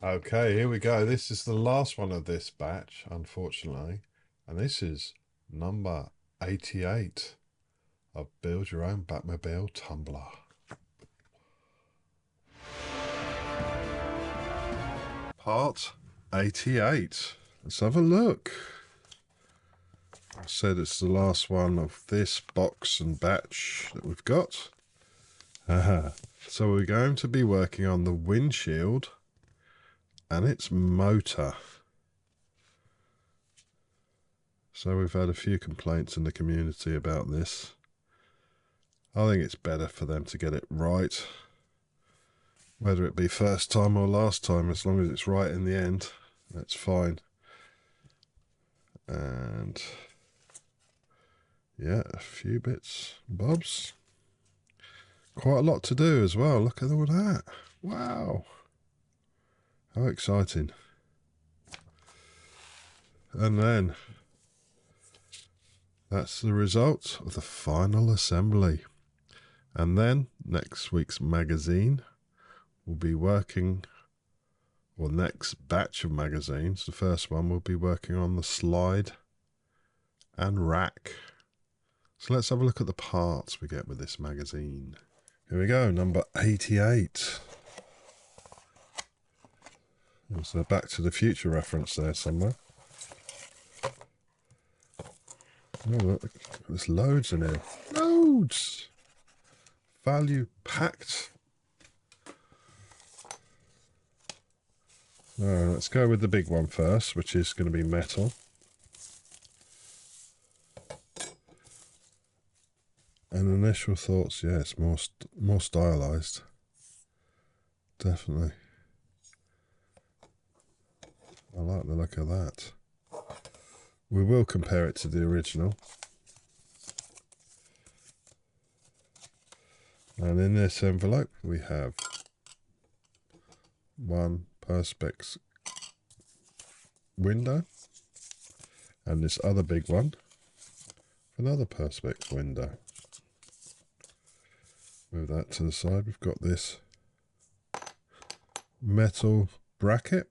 Okay, here we go. This is the last one of this batch, unfortunately. And this is number 88 of Build Your Own Batmobile Tumbler. Part 88. Let's have a look. I said it's the last one of this box and batch that we've got. So we're going to be working on the windshield and its motor. So we've had a few complaints in the community about this. I think it's better for them to get it right. Whether it be first time or last time, as long as it's right in the end, that's fine. And yeah, a few bits and bobs. Quite a lot to do as well. Look at all that. Wow. How exciting. And then that's the result of the final assembly. And then next week's magazine will be working, or next batch of magazines, the first one will be working on the slide and rack. So let's have a look at the parts we get with this magazine. Here we go, number 88. There's a Back to the Future reference there somewhere. Oh, look, there's loads in here. Loads! Value packed. Alright, let's go with the big one first, which is going to be metal. And initial thoughts, yeah, it's more stylized. Definitely. I like the look of that. We will compare it to the original. And in this envelope we have one Perspex window and this other big one, another Perspex window. Move that to the side. We've got this metal bracket.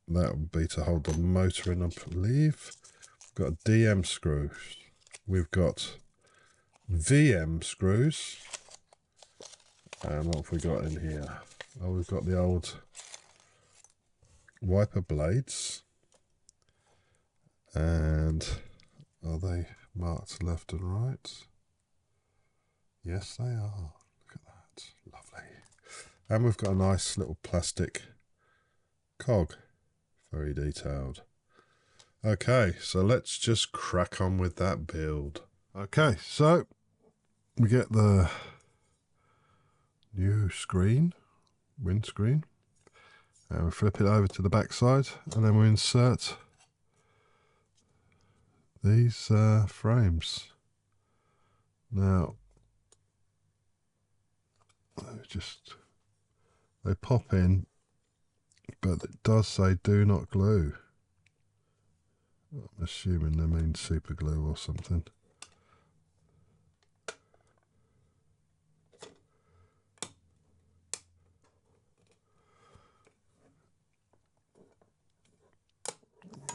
That will be to hold the motor in, I believe. We've got DM screws. We've got VM screws. And what have we got in here? Oh, we've got the old wiper blades. And are they marked left and right? Yes, they are. Look at that. Lovely. And we've got a nice little plastic cog. Very detailed. Okay, so let's just crack on with that build. Okay, so we get the new screen, windscreen, and we flip it over to the back side, and then we insert these frames. Now, they pop in, but it does say do not glue. I'm assuming they mean super glue or something.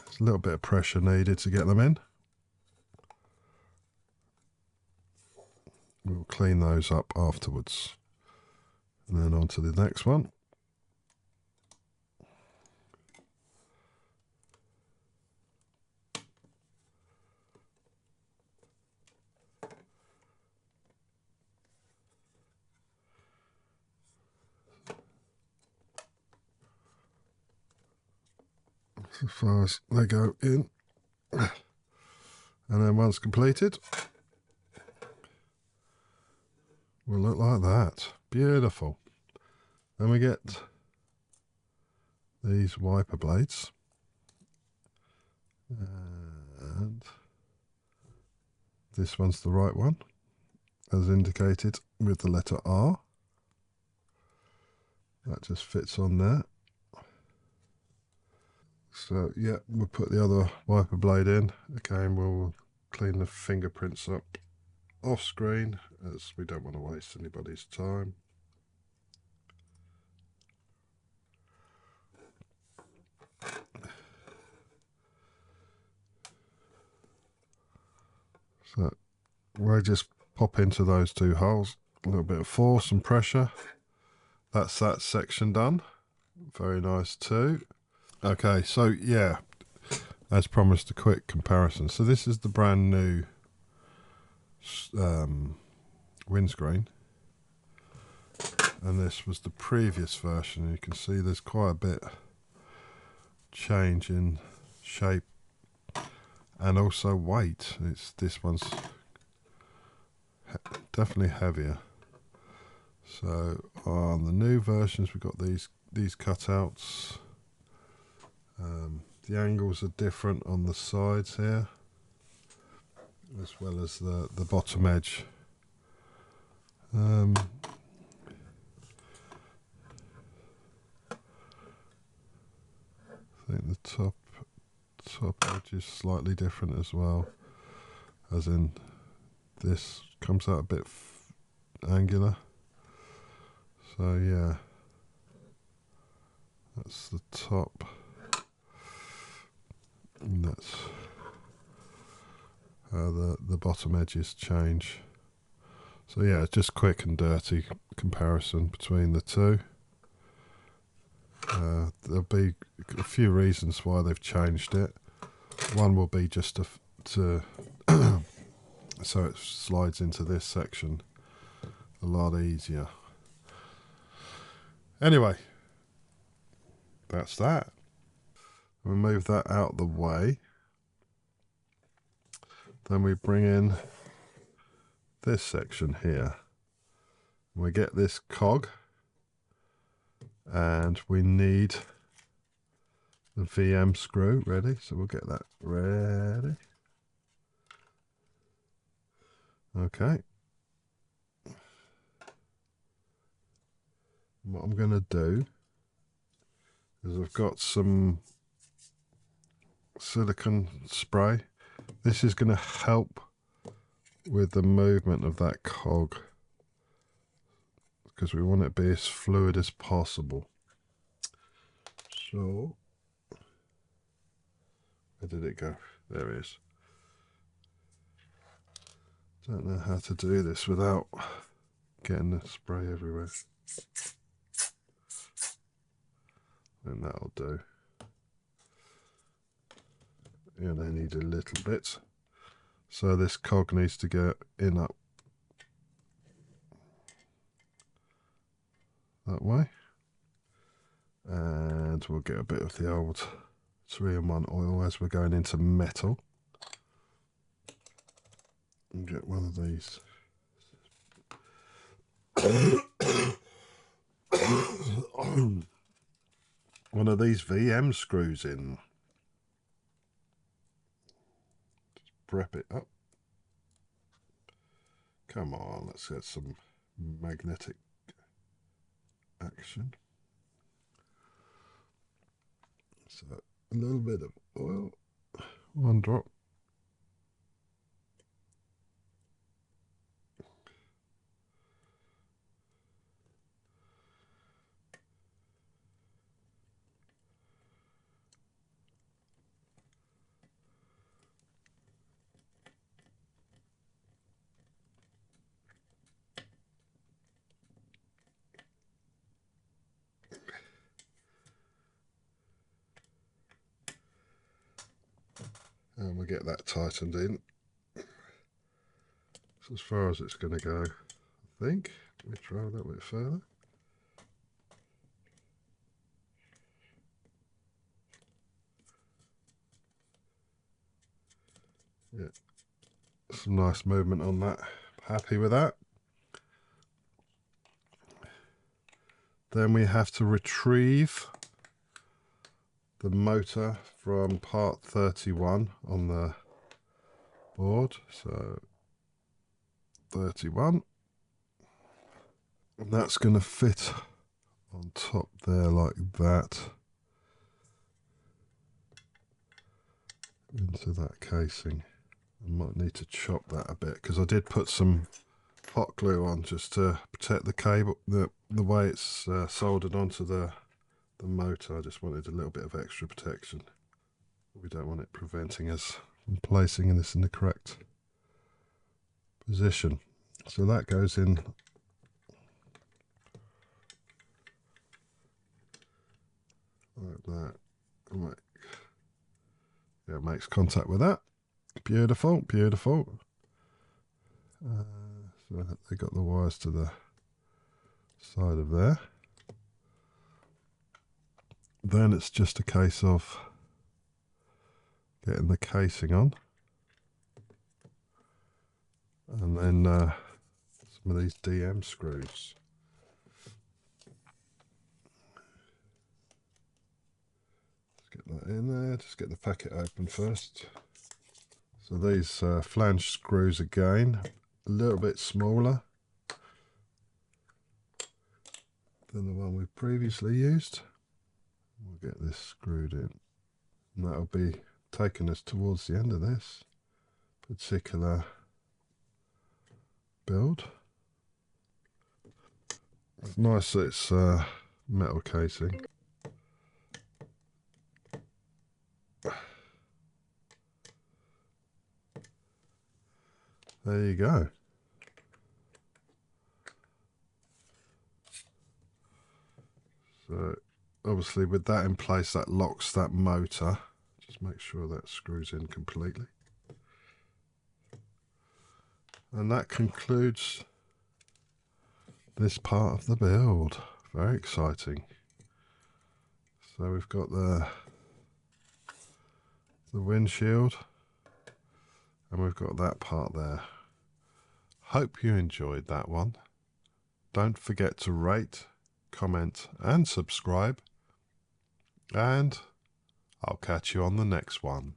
There's a little bit of pressure needed to get them in. We'll clean those up afterwards. And then on to the next one. As far as they go in. And then once completed, will look like that. Beautiful. Then we get these wiper blades. And this one's the right one, as indicated with the letter R. That just fits on there. So yeah, we'll put the other wiper blade in. Again, we'll clean the fingerprints up off screen, as we don't want to waste anybody's time. So we'll just pop into those two holes, a little bit of force and pressure. That's that section done. Very nice too. Okay, so yeah, as promised, a quick comparison. So this is the brand new windscreen, and this was the previous version. You can see there's quite a bit change in shape and also weight. This one's definitely heavier. So on the new versions, we've got these cutouts. The angles are different on the sides here, as well as the bottom edge. I think the top edge is slightly different as well, as in this comes out a bit angular. So yeah, that's the top, and that's how the bottom edges change. So yeah, just quick and dirty comparison between the two. There'll be a few reasons why they've changed it. One will be just to so it slides into this section a lot easier. Anyway, that's that. We'll move that out of the way. Then we bring in this section here. We get this cog, and we need the VM screw ready. So we'll get that ready. Okay. What I'm going to do is I've got some silicone spray. This is going to help with the movement of that cog, because we want it to be as fluid as possible. So, where did it go? There it is. Don't know how to do this without getting the spray everywhere. And that'll do. And I need a little bit. So this cog needs to go in up that way. And we'll get a bit of the old 3-in-1 oil as we're going into metal. And get one of these. One of these VM screws in. Just prep it up. Come on, let's get some magnetic action. So a little bit of oil, 1 drop. And we'll get that tightened in. So as far as it's going to go, I think. Let me try a little bit further. Yeah, some nice movement on that. Happy with that. Then we have to retrieve the motor from part 31 on the board. So 31, and that's going to fit on top there like that into that casing. I might need to chop that a bit because I did put some hot glue on just to protect the cable, the way it's soldered onto the motor. I just wanted a little bit of extra protection. We don't want it preventing us from placing this in the correct position. So that goes in like that. Yeah, it makes contact with that. Beautiful, beautiful. So they got the wires to the side of there. Then it's just a case of getting the casing on, and then some of these DM screws. Let's get that in there. Just get the packet open first. So these flange screws again, a little bit smaller than the one we previously used. We'll get this screwed in, and that'll be taking us towards the end of this particular build. It's nice that it's metal casing. There you go. So obviously with that in place, that locks that motor. Just make sure that screws in completely. And that concludes this part of the build. Very exciting. So we've got the windshield, and we've got that part there. Hope you enjoyed that one. Don't forget to rate, comment and subscribe, and I'll catch you on the next one.